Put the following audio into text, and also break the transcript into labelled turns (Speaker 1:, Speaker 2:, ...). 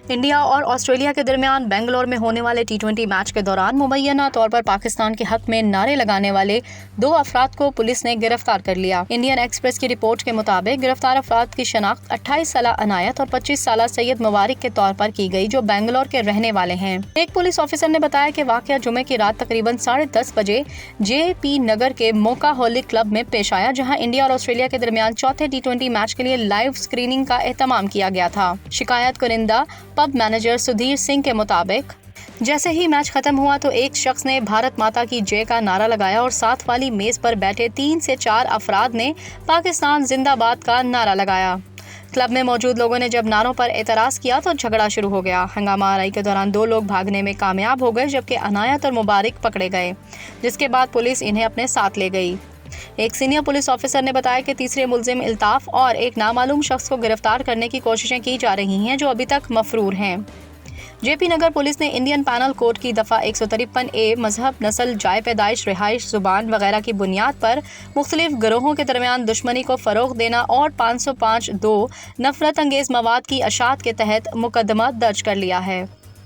Speaker 1: India और Australia के दरमियान बेंगलोर में होने वाले T20 मैच के दौरान मुबैना तौर पर पाकिस्तान के हक में नारे लगाने वाले 2 अफराद को पुलिस ने गिरफ्तार कर लिया। इंडियन एक्सप्रेस की रिपोर्ट के मुताबिक गिरफ्तार अफराद की शनाख्त 28 साला अनायत और 25 साला सैयद मुबारक के तौर पर की गई, जो बेंगलोर के रहने वाले हैं। एक पुलिस ऑफिसर ने बताया कि वाकया जुमे की रात तकरीबन 10:30 बजे JP नगर के मोकाहोलिक क्लब में पेश आया, जहां इंडिया और ऑस्ट्रेलिया के दरमियान चौथे T20 मैच के लिए लाइव स्क्रीनिंग का एहतमाम किया गया था। शिकायत कुनिंदा पब मैनेजर सुधीर सिंह के मुताबिक जैसे ही मैच खत्म हुआ तो एक शख्स ने भारत माता की जय का नारा लगाया और साथ वाली मेज पर बैठे 3 से 4 अफराद ने पाकिस्तान जिंदाबाद का नारा लगाया। क्लब में मौजूद लोगों ने जब नारों पर एतराज किया तो झगड़ा शुरू हो गया। हंगामा आराई के दौरान 2 लोग भागने में कामयाब हो गए, जबकि अनायत और मुबारक पकड़े गए, जिसके बाद पुलिस इन्हें अपने साथ ले गई। एक सीनियर पुलिस ऑफिसर ने बताया कि तीसरे मुलजिम इल्ताफ और एक नामालूम शख्स को गिरफ्तार करने की कोशिशें की जा रही हैं, जो अभी तक मफरूर हैं। JP नगर पुलिस ने इंडियन पैनल कोड की दफ़ा 153A मजहब, नस्ल, जाय पैदाइश, रिहाइश, जुबान वगैरह की बुनियाद पर मुख्तलिफ गिरोहों के दरमियान दुश्मनी को फ़रोग़ देना और 505(2) नफरत अंगेज़ मवाद की अशात के तहत मुकदमा दर्ज कर लिया है।